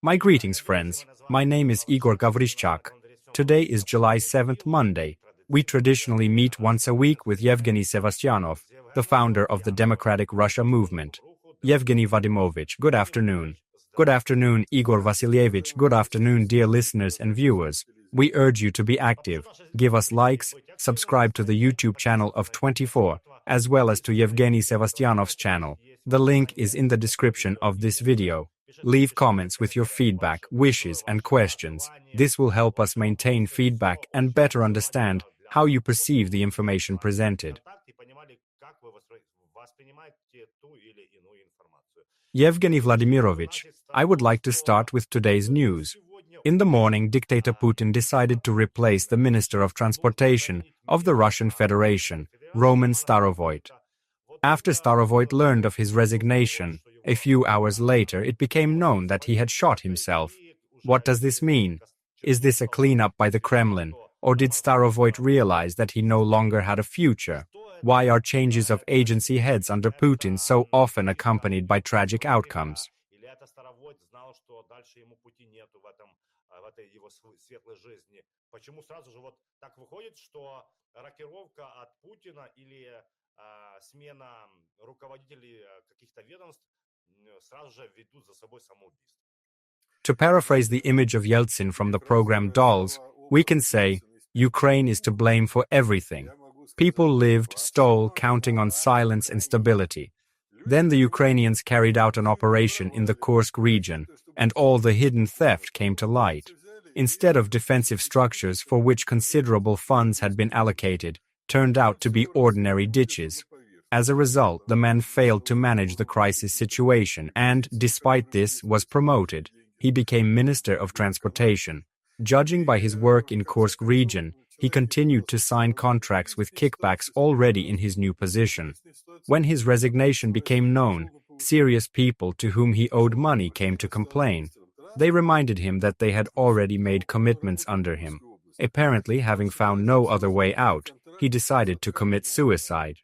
My greetings, friends. My name is Ihor Havryshchak. Today is July 7th, Monday. We traditionally meet once a week with Yevgeny Savostyanov, the founder of the Democratic Russia movement. Yevgeny Vadimovich, good afternoon. Good afternoon, Igor Vasilyevich. Good afternoon, dear listeners and viewers. We urge you to be active. Give us likes, subscribe to the YouTube channel of 24, as well as to Yevgeny Savostyanov's channel. The link is in the description of this video. Leave comments with your feedback, wishes, and questions. This will help us maintain feedback and better understand how you perceive the information presented. Yevgeny Vladimirovich, I would like to start with today's news. In the morning, dictator Putin decided to replace the Minister of Transportation of the Russian Federation, Roman Starovoit. After Starovoit learned of his resignation, a few hours later it became known that he had shot himself. What does this mean? Is this a cleanup by the Kremlin, or did Starovoit realize that he no longer had a future? Why are changes of agency heads under Putin so often accompanied by tragic outcomes? To paraphrase the image of Yeltsin from the program Dolls, we can say, Ukraine is to blame for everything. People lived, stole, counting on silence and stability. Then the Ukrainians carried out an operation in the Kursk region, and all the hidden theft came to light. Instead of defensive structures for which considerable funds had been allocated, turned out to be ordinary ditches. As a result, the man failed to manage the crisis situation and, despite this, was promoted. He became Minister of Transportation. Judging by his work in Kursk region, he continued to sign contracts with kickbacks already in his new position. When his resignation became known, serious people to whom he owed money came to complain. They reminded him that they had already made commitments under him. Apparently, having found no other way out, he decided to commit suicide.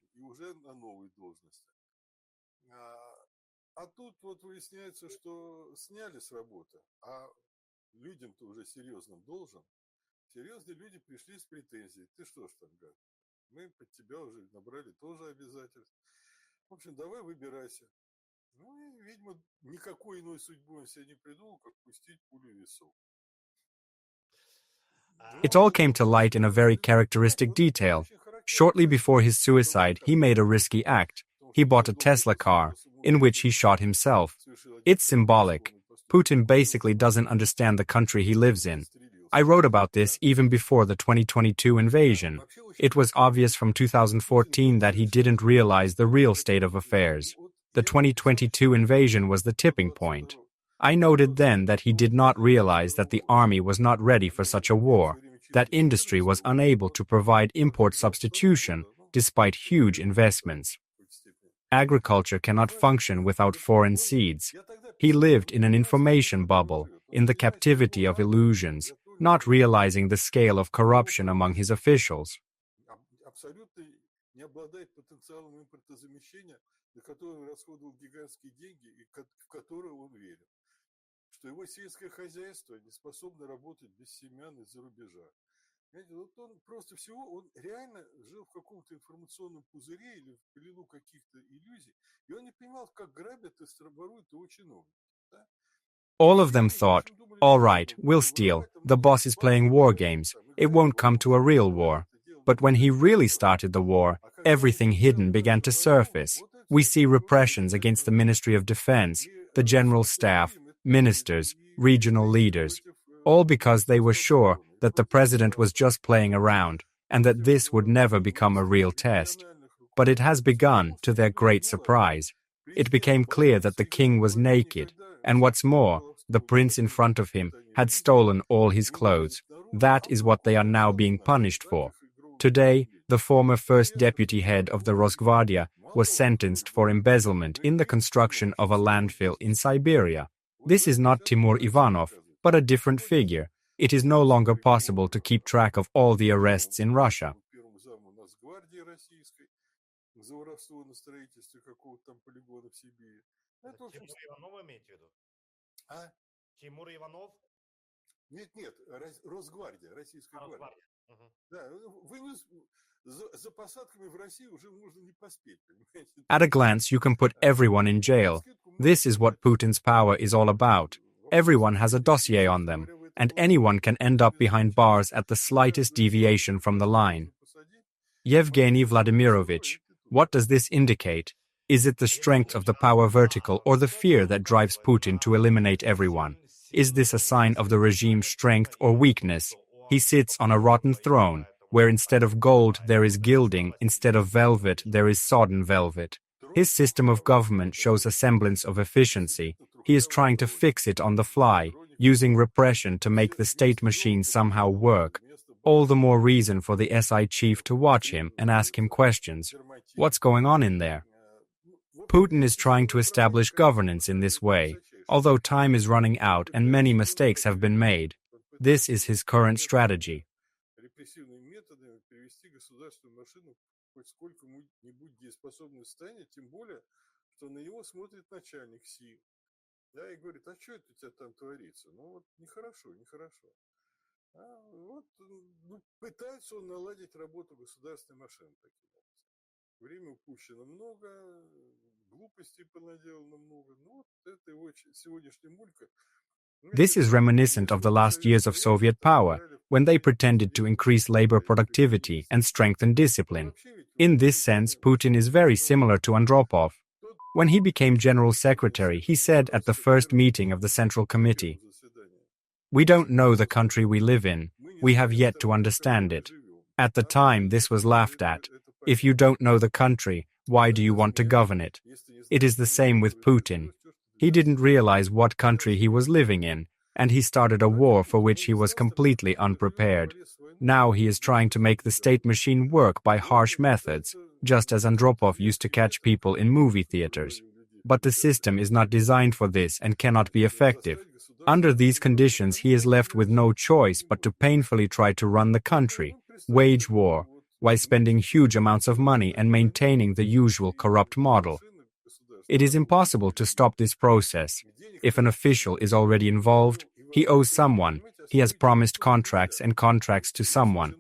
Серьезные люди пришли с претензией. Ты что ж там, гад? Мы под тебя уже набрали тоже обязательств. В общем, давай выбирайся. Ну и, видимо, никакой иной судьбы он себе не придумал, как пустить пулю в висок. It all came to light in a very characteristic detail. Shortly before his suicide, he made a risky act. He bought a Tesla car, in which he shot himself. It's symbolic. Putin basically doesn't understand the country he lives in. I wrote about this even before the 2022 invasion. It was obvious from 2014 that he didn't realize the real state of affairs. The 2022 invasion was the tipping point. I noted then that he did not realize that the army was not ready for such a war, that industry was unable to provide import substitution despite huge investments. Agriculture cannot function without foreign seeds. He lived in an information bubble, in the captivity of illusions, not realizing the scale of corruption among his officials. Абсолютно не обладает потенциалом импортозамещения, на который он расходовал гигантские деньги и в которые он верил. Что его сельское хозяйство не способно работать без семян из-за рубежа. Знаете, вот он просто всего, он реально жил в каком-то информационном пузыре или в плену каких-то иллюзий, и он не понимал, как грабят и воруют его чиновники. Да? All of them thought, all right, we'll steal. The boss is playing war games. It won't come to a real war. But when he really started the war, everything hidden began to surface. We see repressions against the Ministry of Defense, the General Staff, ministers, regional leaders, all because they were sure that the president was just playing around and that this would never become a real test. But it has begun, to their great surprise. It became clear that the king was naked, and what's more, the prince in front of him had stolen all his clothes. That is what they are now being punished for. Today, the former first deputy head of the Rosgvardia was sentenced for embezzlement in the construction of a landfill in Siberia. This is not Timur Ivanov, but a different figure. It is no longer possible to keep track of all the arrests in Russia. За воровство на строительстве какого-то там полигона в Сибири. Это, в общем... Нет, Росгвардия, российская гвардия. Да, за посадками в России уже можно не поспеть, понимаете? At a glance, you can put everyone in jail. This is what Putin's power is all about. Everyone has a dossier on them, and anyone can end up behind bars at the slightest deviation from the line. Yevgeny Vladimirovich, what does this indicate? Is it the strength of the power vertical or the fear that drives Putin to eliminate everyone? Is this a sign of the regime's strength or weakness? He sits on a rotten throne, where instead of gold there is gilding, instead of velvet there is sodden velvet. His system of government shows a semblance of efficiency. He is trying to fix it on the fly, using repression to make the state machine somehow work. All the more reason for the SI chief to watch him and ask him questions. What's going on in there? Putin is trying to establish governance in this way, although time is running out and many mistakes have been made. This is his current strategy. Репрессивными методами привести государственную машину хоть сколько-нибудь дееспособное состояние, тем более, что на него смотрит начальник СИ. Да, и говорит, а что это у тебя там творится? Ну вот нехорошо, нехорошо. Пытается он наладить работу государственной машины таким образом. Время упущено много, глупостей понаделано много. Ну вот это его сегодняшний мулька. This is reminiscent of the last years of Soviet power, when they pretended to increase labor productivity and strengthen discipline. In this sense, Putin is very similar to Andropov. When he became General Secretary, he said at the first meeting of the Central Committee, "We don't know the country we live in. We have yet to understand it." At the time, this was laughed at. If you don't know the country, why do you want to govern it? It is the same with Putin. He didn't realize what country he was living in, and he started a war for which he was completely unprepared. Now he is trying to make the state machine work by harsh methods, just as Andropov used to catch people in movie theaters. But the system is not designed for this and cannot be effective. Under these conditions, he is left with no choice but to painfully try to run the country, wage war, while spending huge amounts of money and maintaining the usual corrupt model. It is impossible to stop this process. If an official is already involved, he owes someone, he has promised contracts and contracts to someone.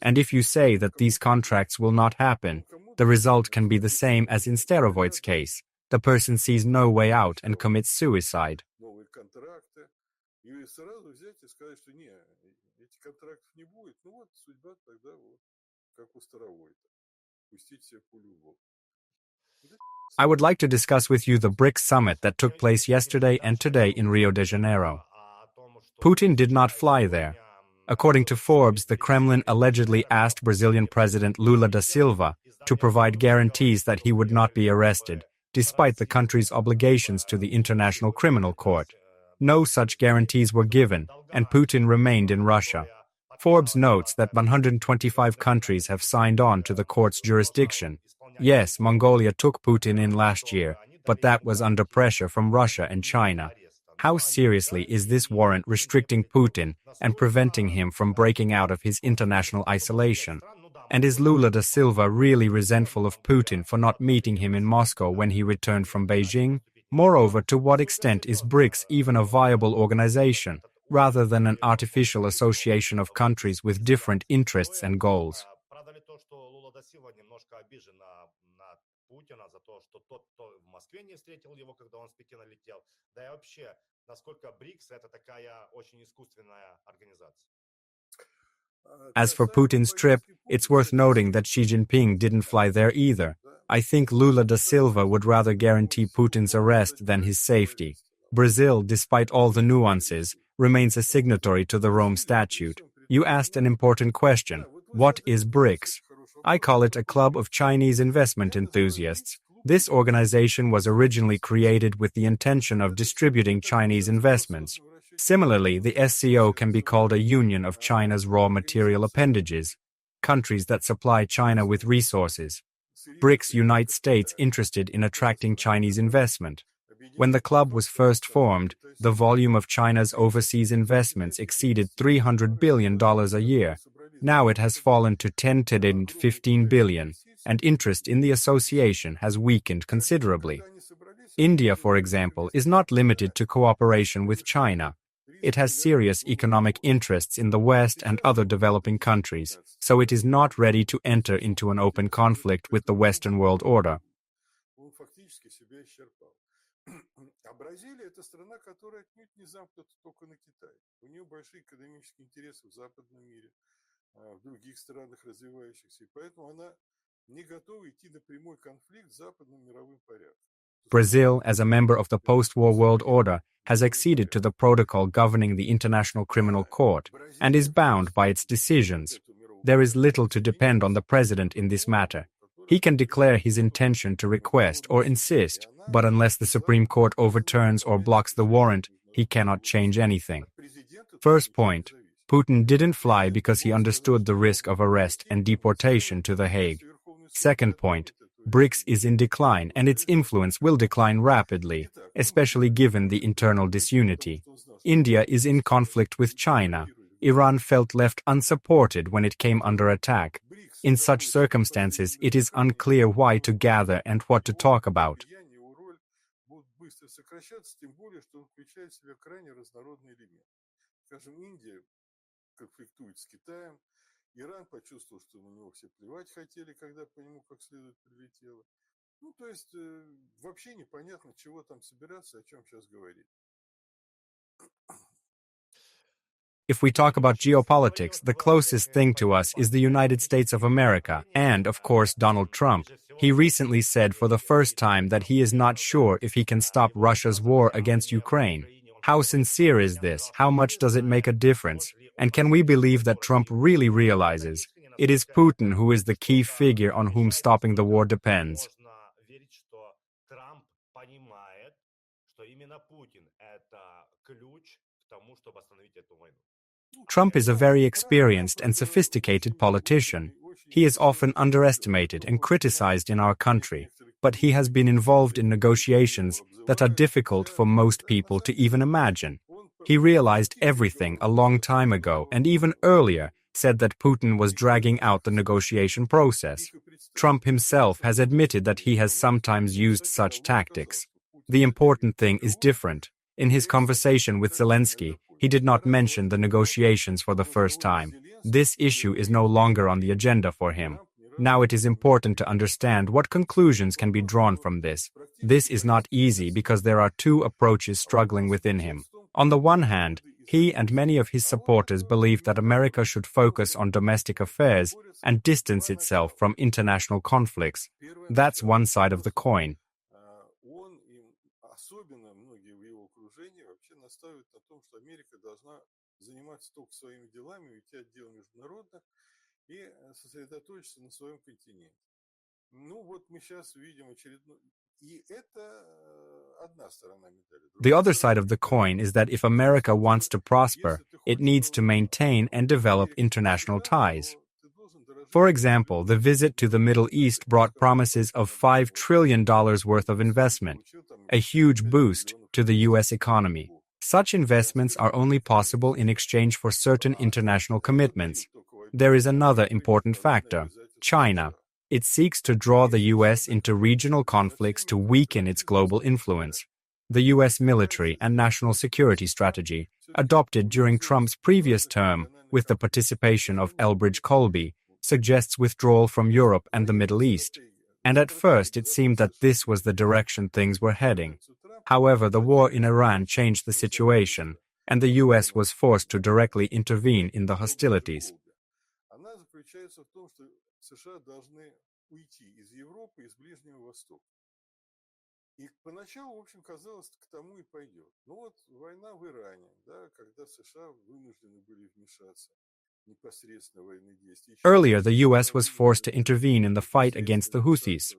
And if you say that these contracts will not happen, the result can be the same as in Starovoit's case. The person sees no way out and commits suicide. I would like to discuss with you the BRICS summit that took place yesterday and today in Rio de Janeiro. Putin did not fly there. According to Forbes, the Kremlin allegedly asked Brazilian President Lula da Silva to provide guarantees that he would not be arrested, despite the country's obligations to the International Criminal Court. No such guarantees were given, and Putin remained in Russia. Forbes notes that 125 countries have signed on to the court's jurisdiction. Yes, Mongolia took Putin in last year, but that was under pressure from Russia and China. How seriously is this warrant restricting Putin and preventing him from breaking out of his international isolation? And is Lula da Silva really resentful of Putin for not meeting him in Moscow when he returned from Beijing? Moreover, to what extent is BRICS even a viable organization, rather than an artificial association of countries with different interests and goals? Путина за то, что тот, кто в Москве не встретил его, когда он с Пекина летел, да и вообще, насколько БРИКС это такая очень искусственная организация. As for Putin's trip, it's worth noting that Xi Jinping didn't fly there either. I think Lula da Silva would rather guarantee Putin's arrest than his safety. Brazil, despite all the nuances, remains a signatory to the Rome Statute. You asked an important question. What is BRICS? I call it a club of Chinese investment enthusiasts. This organization was originally created with the intention of distributing Chinese investments. Similarly, the SCO can be called a union of China's raw material appendages, countries that supply China with resources. BRICS unite states interested in attracting Chinese investment. When the club was first formed, the volume of China's overseas investments exceeded $300 billion a year. Now it has fallen to 10 to 15 billion, and interest in the association has weakened considerably. India, for example, is not limited to cooperation with China. It has serious economic interests in the West and other developing countries, so it is not ready to enter into an open conflict with the Western world order. А Бразилия – это страна, которая отнюдь не замкнута только на Китай. У нее большие экономические интересы в западном мире, в других странах развивающихся, и поэтому она не готова идти на прямой конфликт с западным мировым порядком. Brazil, as a member of the post-war world order, has acceded to the protocol governing the International Criminal Court and is bound by its decisions. There is little to depend on the president in this matter. He can declare his intention to request or insist, but unless the Supreme Court overturns or blocks the warrant, he cannot change anything. First point, Putin didn't fly because he understood the risk of arrest and deportation to The Hague. Second point, BRICS is in decline and its influence will decline rapidly, especially given the internal disunity. India is in conflict with China. Iran felt left unsupported when it came under attack. In such circumstances, it is unclear why to gather and what to talk about. Иран почувствовал, что на него все плевать хотели, когда по нему как следует прилетело. Ну, то есть, вообще непонятно, чего там собираться, о чем сейчас говорить. If we talk about geopolitics, the closest thing to us is the United States of America and, of course, Donald Trump. He recently said for the first time that he is not sure if he can stop Russia's war against Ukraine. How sincere is this? How much does it make a difference? And can we believe that Trump really realizes it is Putin who is the key figure on whom stopping the war depends? Trump is a very experienced and sophisticated politician. He is often underestimated and criticized in our country, but he has been involved in negotiations that are difficult for most people to even imagine. He realized everything a long time ago and even earlier said that Putin was dragging out the negotiation process. Trump himself has admitted that he has sometimes used such tactics. The important thing is different. In his conversation with Zelensky, he did not mention the negotiations for the first time. This issue is no longer on the agenda for him. Now it is important to understand what conclusions can be drawn from this. This is not easy because there are two approaches struggling within him. On the one hand, he and many of his supporters believe that America should focus on domestic affairs and distance itself from international conflicts. That's one side of the coin. И сосредоточиться на своем континенте. Ну вот мы сейчас видим очередной... И это одна сторона медали. The other side of the coin is that if America wants to prosper, it needs to maintain and develop international ties. For example, the visit to the Middle East brought promises of $5 trillion worth of investment, a huge boost to the U.S. economy. Such investments are only possible in exchange for certain international commitments. There is another important factor, China. It seeks to draw the U.S. into regional conflicts to weaken its global influence. The U.S. military and national security strategy, adopted during Trump's previous term with the participation of Elbridge Colby, suggests withdrawal from Europe and the Middle East. And at first it seemed that this was the direction things were heading. However, the war in Iran changed the situation, and the U.S. was forced to directly intervene in the hostilities. Заключается в том, что США должны уйти из Европы, из Ближнего Востока. И поначалу, в общем, казалось, к тому и пойдет. Но вот война в Иране, да, когда США вынуждены были вмешаться непосредственно в военные действия. Earlier, the U.S. was forced to intervene in the fight against the Houthis.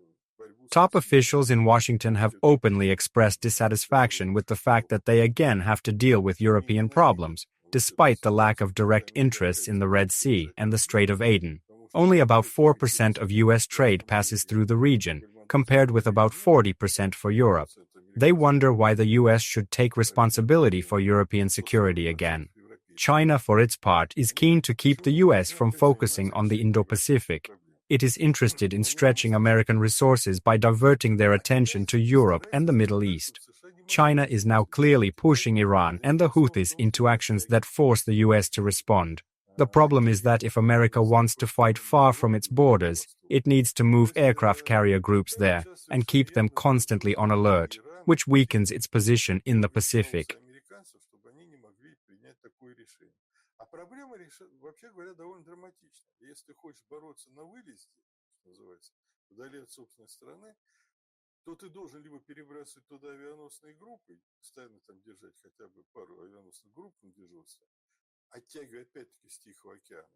Top officials in Washington have openly expressed dissatisfaction with the fact that they again have to deal with European problems, despite the lack of direct interests in the Red Sea and the Strait of Aden. Only about 4% of U.S. trade passes through the region, compared with about 40% for Europe. They wonder why the U.S. should take responsibility for European security again. China, for its part, is keen to keep the U.S. from focusing on the Indo-Pacific. it is interested in stretching American resources by diverting their attention to Europe and the Middle East. China is now clearly pushing Iran and the Houthis into actions that force the US to respond. The problem is that if America wants to fight far from its borders, it needs to move aircraft carrier groups there and keep them constantly on alert, which weakens its position in the Pacific. Проблема, вообще говоря, довольно драматична. Если ты хочешь бороться на вылете, что называется, вдали от собственной страны, то ты должен либо перебрасывать туда авианосные группы, постоянно там держать хотя бы пару авианосных групп на дежурстве, оттягивая опять-таки с Тихого океана.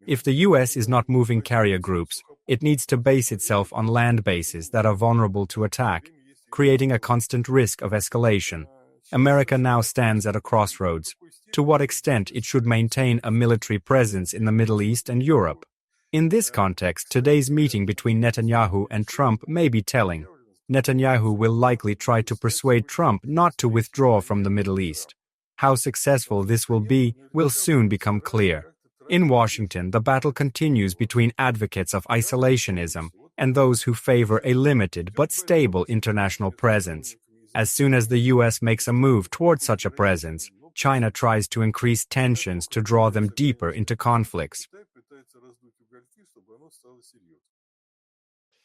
If the US is not moving carrier groups, it needs to base itself on land bases that are vulnerable to attack, creating a constant risk of escalation. America now stands at a crossroads. To what extent it should maintain a military presence in the Middle East and Europe? In this context, today's meeting between Netanyahu and Trump may be telling. Netanyahu will likely try to persuade Trump not to withdraw from the Middle East. How successful this will be will soon become clear. In Washington, the battle continues between advocates of isolationism and those who favor a limited but stable international presence. As soon as the US makes a move toward such a presence, China tries to increase tensions to draw them deeper into conflicts.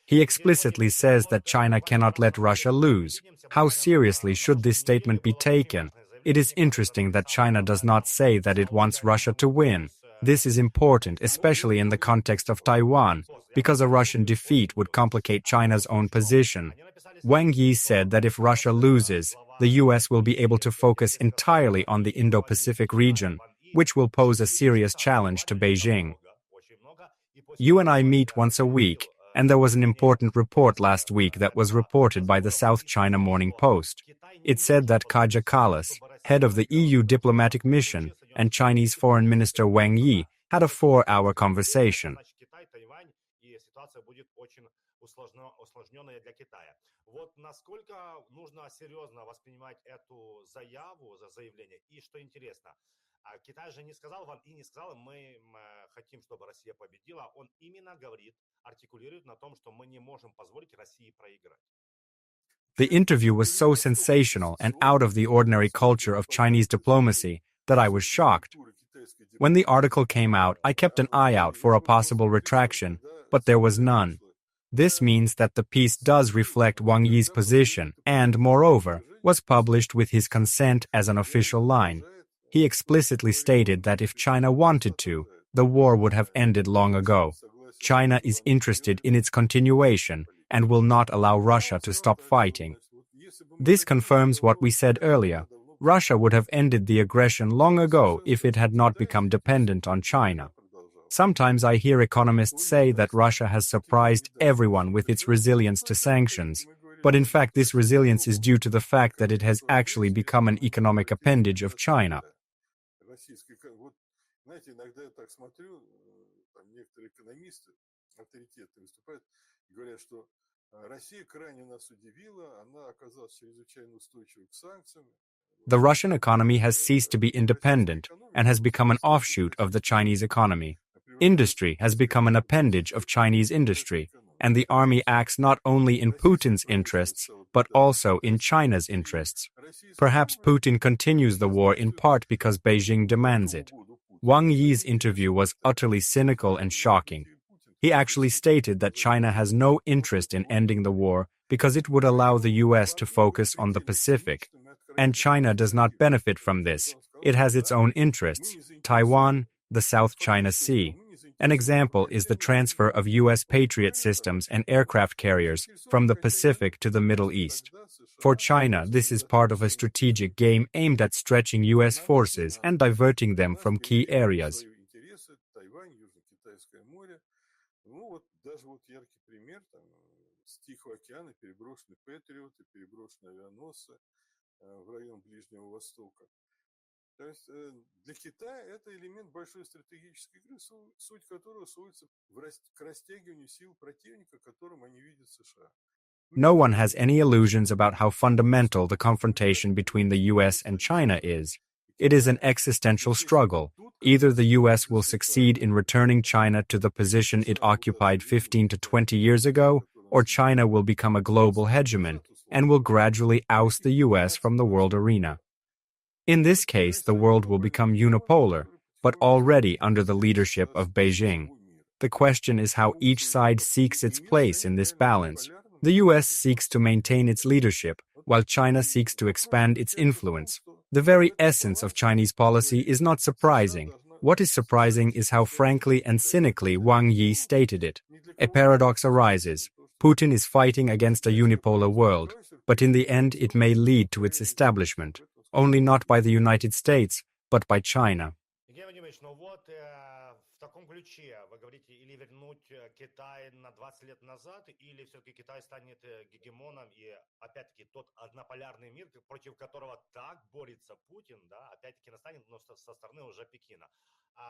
He explicitly says that China cannot let Russia lose. How seriously should this statement be taken? It is interesting that China does not say that it wants Russia to win. This is important, especially in the context of Taiwan, because a Russian defeat would complicate China's own position. Wang Yi said that if Russia loses, the US will be able to focus entirely on the Indo-Pacific region, which will pose a serious challenge to Beijing. You and I meet once a week, and there was an important report last week that was reported by the South China Morning Post. It said that Kaja Kallas, head of the EU diplomatic mission, and Chinese Foreign Minister Wang Yi had a 4-hour conversation. Усложненная для Китая. Вот насколько нужно серьезно воспринимать эту заявление, и что интересно, Китай же не сказал, Ван И не сказал, мы хотим, чтобы Россия победила, он именно говорит, артикулирует на том, что мы не можем позволить России проиграть. The interview was so sensational and out of the ordinary culture of Chinese diplomacy that I was shocked. When the article came out, I kept an eye out for a possible retraction, but there was none. This means that the piece does reflect Wang Yi's position and, moreover, was published with his consent as an official line. He explicitly stated that if China wanted to, the war would have ended long ago. China is interested in its continuation and will not allow Russia to stop fighting. This confirms what we said earlier. Russia would have ended the aggression long ago if it had not become dependent on China. Sometimes I hear economists say that Russia has surprised everyone with its resilience to sanctions, but in fact this resilience is due to the fact that it has actually become an economic appendage of China. The Russian economy has ceased to be independent and has become an offshoot of the Chinese economy. Industry has become an appendage of Chinese industry, and the army acts not only in Putin's interests, but also in China's interests. Perhaps Putin continues the war in part because Beijing demands it. Wang Yi's interview was utterly cynical and shocking. He actually stated that China has no interest in ending the war because it would allow the US to focus on the Pacific. And China does not benefit from this. It has its own interests, Taiwan, the South China Sea. An example is the transfer of US Patriot systems and aircraft carriers from the Pacific to the Middle East. For China, this is part of a strategic game aimed at stretching US forces and diverting them from key areas. То есть для Китая это элемент большой стратегической игры, суть которого сводится к растягиванию сил противника, которым они видят США. No one has any illusions about how fundamental the confrontation between the US and China is. It is an existential struggle. Either the US will succeed in returning China to the position it occupied 15 to 20 years ago, or China will become a global hegemon and will gradually oust the US from the world arena. In this case, the world will become unipolar, but already under the leadership of Beijing. The question is how each side seeks its place in this balance. The US seeks to maintain its leadership, while China seeks to expand its influence. The very essence of Chinese policy is not surprising. What is surprising is how frankly and cynically Wang Yi stated it. A paradox arises. Putin is fighting against a unipolar world, but in the end it may lead to its establishment, only not by the United States, but by China. В таком ключе вы говорите, или вернуть Китай на 20 лет назад, или все-таки Китай станет гегемоном, и опять-таки тот однополярный мир, против которого так борется Путин, да, опять-таки настанет, но со стороны уже Пекина.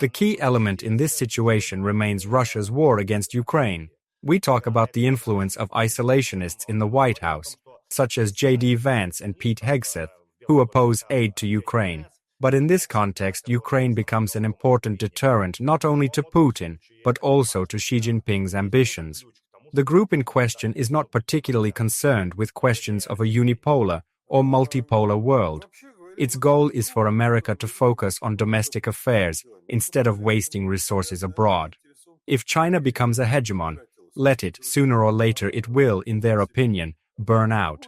The key element in this situation remains Russia's war against Ukraine. We talk about the influence of isolationists in the White House, such as J.D. Vance and Pete Hegseth, who oppose aid to Ukraine. But in this context, Ukraine becomes an important deterrent not only to Putin, but also to Xi Jinping's ambitions. The group in question is not particularly concerned with questions of a unipolar or multipolar world. Its goal is for America to focus on domestic affairs instead of wasting resources abroad. If China becomes a hegemon, let it, sooner or later it will, in their opinion, burn out.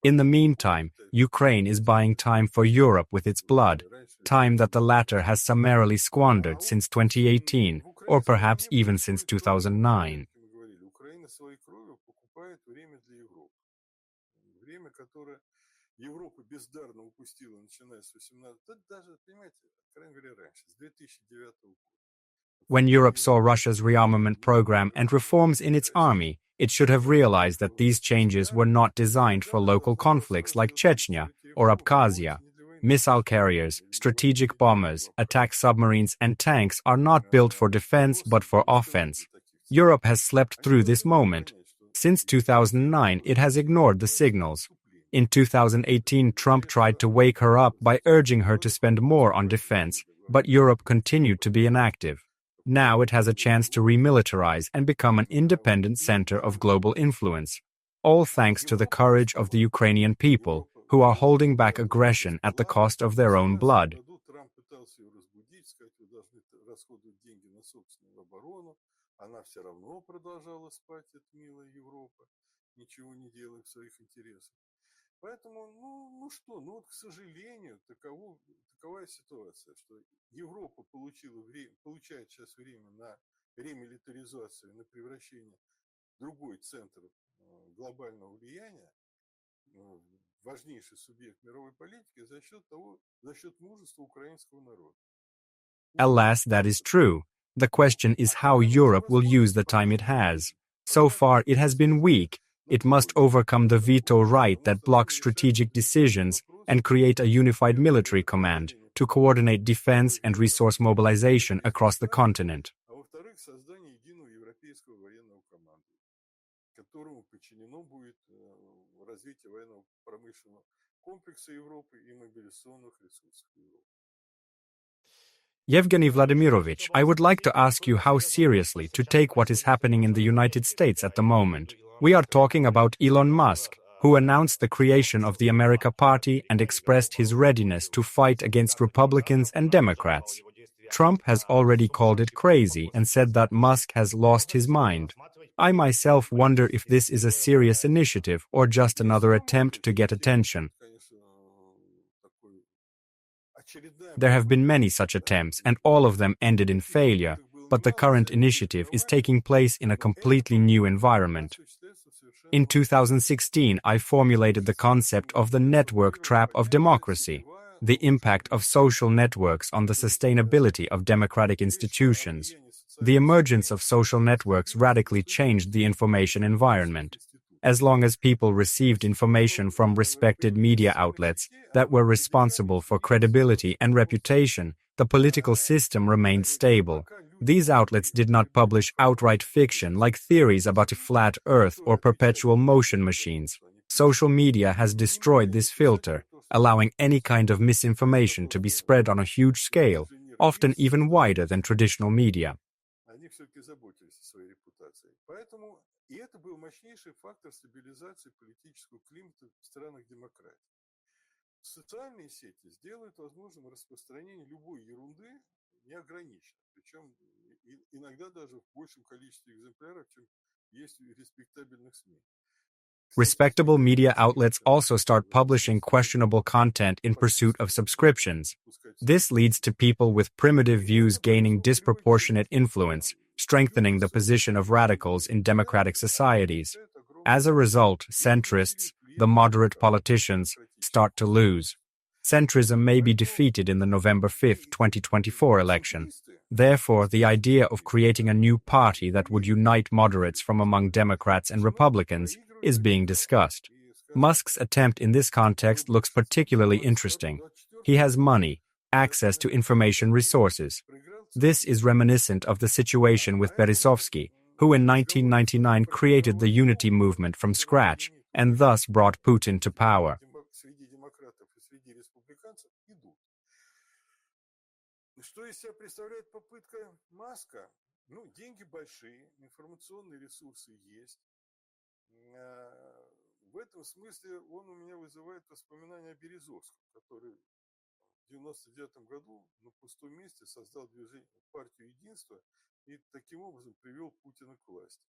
In the meantime, Ukraine is buying time for Europe with its blood, time that the latter has summarily squandered since 2018, or perhaps even since 2009. When Europe saw Russia's rearmament program and reforms in its army, it should have realized that these changes were not designed for local conflicts like Chechnya or Abkhazia. Missile carriers, strategic bombers, attack submarines and tanks are not built for defense but for offense. Europe has slept through this moment. Since 2009, it has ignored the signals. In 2018, Trump tried to wake her up by urging her to spend more on defense, but Europe continued to be inactive. Now it has a chance to remilitarize and become an independent center of global influence, all thanks to the courage of the Ukrainian people, who are holding back aggression at the cost of their own blood. Поэтому, к сожалению, такова ситуация, что Европа получает сейчас время на ремилитаризацию, на превращение в другой центр глобального влияния, важнейший субъект мировой политики за счет мужества украинского народа. Alas, that is true. The question is how Europe will use the time it has. So far, it has been weak. It must overcome the veto right that blocks strategic decisions and create a unified military command to coordinate defense and resource mobilization across the continent. Yevgeny Vladimirovich, I would like to ask you how seriously to take what is happening in the United States at the moment. We are talking about Elon Musk, who announced the creation of the America Party and expressed his readiness to fight against Republicans and Democrats. Trump has already called it crazy and said that Musk has lost his mind. I myself wonder if this is a serious initiative or just another attempt to get attention. There have been many such attempts, and all of them ended in failure, but the current initiative is taking place in a completely new environment. In 2016, I formulated the concept of the network trap of democracy, the impact of social networks on the sustainability of democratic institutions. The emergence of social networks radically changed the information environment. As long as people received information from respected media outlets that were responsible for credibility and reputation, the political system remained stable. These outlets did not publish outright fiction like theories about a flat earth or perpetual motion machines. Social media has destroyed this filter. allowing any kind of misinformation to be spread on a huge scale, often even wider than traditional media. Они все-таки заботились о своей репутации. Поэтому и это был мощнейший фактор стабилизации политического климата в странах демократии. Социальные сети сделают возможным распространение любой ерунды неограниченно, причем иногда даже в большем количестве экземпляров, чем есть в респектабельных СМИ. Respectable media outlets also start publishing questionable content in pursuit of subscriptions. This leads to people with primitive views gaining disproportionate influence, strengthening the position of radicals in democratic societies. As a result, centrists, the moderate politicians, start to lose. Centrism may be defeated in the November 5, 2024 election. Therefore, the idea of creating a new party that would unite moderates from among Democrats and Republicans is being discussed. Musk's attempt in this context looks particularly interesting. He has money, access to information resources. This is reminiscent of the situation with Berezovsky, who in 1999 created the unity movement from scratch and thus brought Putin to power. Что из себя представляет попытка Маска? Ну, деньги большие, информационные ресурсы есть. В этом смысле он у меня вызывает воспоминания о Березовском, который в 1999 году на пустом месте создал движение партию Единства и таким образом привел Путина к власти.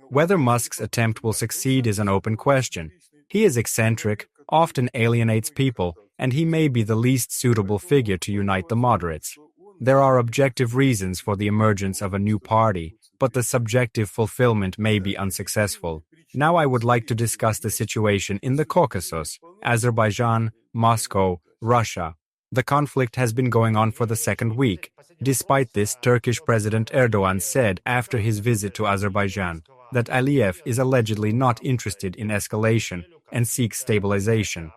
Whether Musk's attempt will succeed is an open question. He is eccentric, often alienates people, and he may be the least suitable figure to unite the moderates. There are objective reasons for the emergence of a new party, but the subjective fulfillment may be unsuccessful. Now I would like to discuss the situation in the Caucasus, Azerbaijan, Moscow, Russia. The conflict has been going on for the second week. Despite this, Turkish President Erdogan said after his visit to Azerbaijan that Aliyev is allegedly not interested in escalation and seeks stabilization.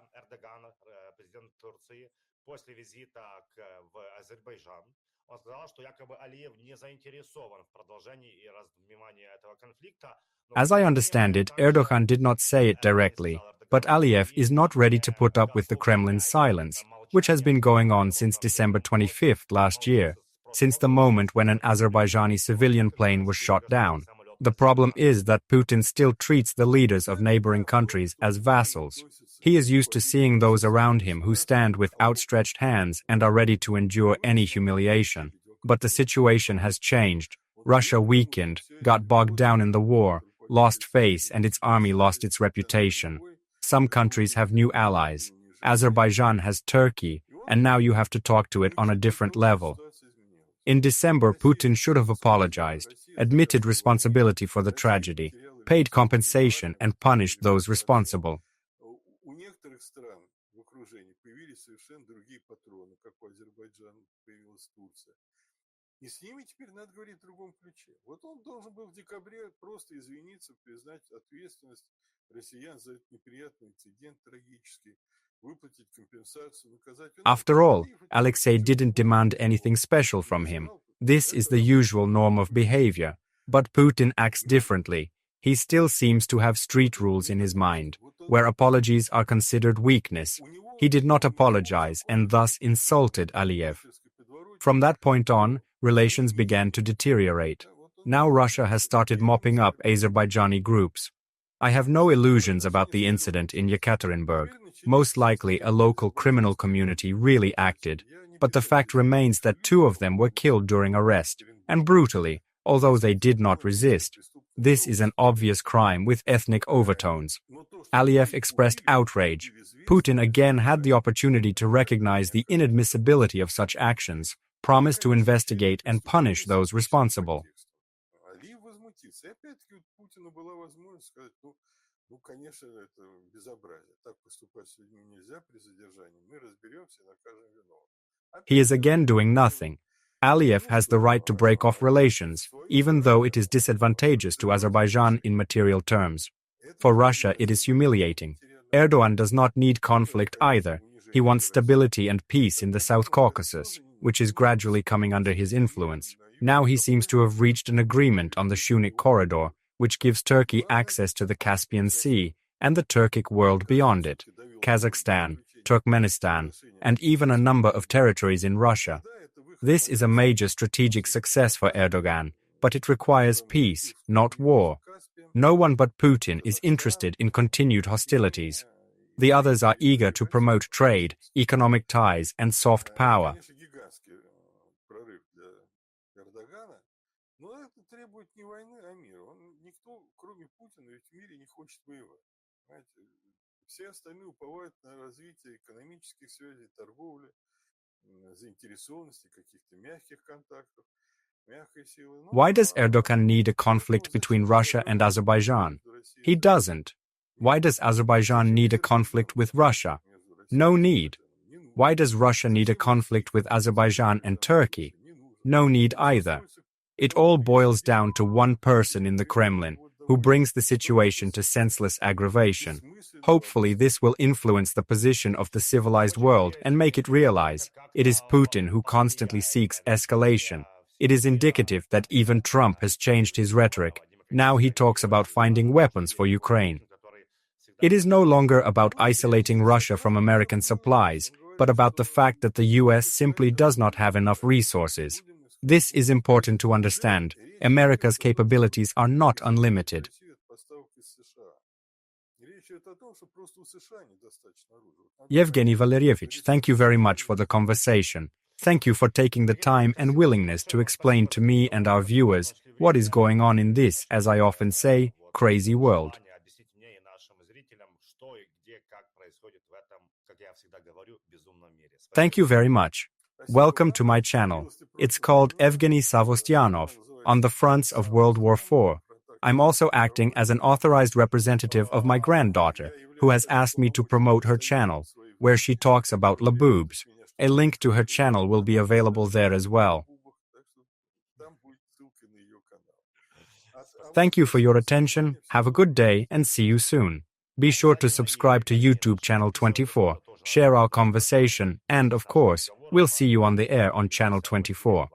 As I understand it, Erdogan did not say it directly, but Aliyev is not ready to put up with the Kremlin's silence, which has been going on since December 25th last year, since the moment when an Azerbaijani civilian plane was shot down. The problem is that Putin still treats the leaders of neighboring countries as vassals. He is used to seeing those around him who stand with outstretched hands and are ready to endure any humiliation. But the situation has changed. Russia weakened, got bogged down in the war, lost face, and its army lost its reputation. Some countries have new allies. Azerbaijan has Turkey, and now you have to talk to it on a different level. In December, Putin should have apologized, admitted responsibility for the tragedy, paid compensation, and punished those responsible. У некоторых стран в окружении появились совершенно другие патроны, как у Азербайджана появилась Турция. И с ними теперь надо говорить в другом ключе. Вот он должен был в декабре просто извиниться, признать ответственность россиян за этот неприятный инцидент трагический, выплатить компенсацию, наказать. After all, Alexei didn't demand anything special from him. This is the usual norm of behavior. But Putin acts differently. He still seems to have street rules in his mind, where apologies are considered weakness. He did not apologize and thus insulted Aliyev. From that point on, relations began to deteriorate. Now Russia has started mopping up Azerbaijani groups. I have no illusions about the incident in Yekaterinburg. Most likely a local criminal community really acted, but the fact remains that 2 of them were killed during arrest, and brutally, although they did not resist. This is an obvious crime with ethnic overtones. Aliyev expressed outrage. Putin again had the opportunity to recognize the inadmissibility of such actions, promised to investigate and punish those responsible. Ну, конечно, это безобразие. Так поступать с людьми нельзя при задержании. Мы разберемся и накажем виновного. He is again doing nothing. Aliyev has the right to break off relations, even though it is disadvantageous to Azerbaijan in material terms. For Russia, it is humiliating. Erdogan does not need conflict either. He wants stability and peace in the South Caucasus, which is gradually coming under his influence. Now he seems to have reached an agreement on the Shunik corridor, which gives Turkey access to the Caspian Sea and the Turkic world beyond it. Kazakhstan, Turkmenistan, and even a number of territories in Russia. This is a major strategic success for Erdogan, but it requires peace, not war. No one but Putin is interested in continued hostilities. The others are eager to promote trade, economic ties, and soft power. Но это требует не войны, а мира. Никто, кроме Путина, ведь в мире не хочет воевать. Понимаете? Все остальные уповают на развитие экономических связей, торговли, заинтересованности, каких-то мягких контактов, мягкой силы. Why does Erdogan need a conflict between Russia and Azerbaijan? He doesn't. Why does Azerbaijan need a conflict with Russia? No need. Why does Russia need a conflict with Azerbaijan and Turkey? No need either. It all boils down to one person in the Kremlin, who brings the situation to senseless aggravation. Hopefully this will influence the position of the civilized world and make it realize it is Putin who constantly seeks escalation. It is indicative that even Trump has changed his rhetoric. Now he talks about finding weapons for Ukraine. It is no longer about isolating Russia from American supplies, but about the fact that the US simply does not have enough resources. This is important to understand. America's capabilities are not unlimited. Yevgeny Valeryevich, thank you very much for the conversation. Thank you for taking the time and willingness to explain to me and our viewers what is going on in this, as I often say, crazy world. Thank you very much. Welcome to my channel. It's called Yevgeny Savostyanov, on the fronts of World War IV. I'm also acting as an authorized representative of my granddaughter, who has asked me to promote her channel, where she talks about laboobs. A link to her channel will be available there as well. Thank you for your attention, have a good day, and see you soon. Be sure to subscribe to YouTube channel 24, share our conversation, and, of course, we'll see you on the air on channel 24.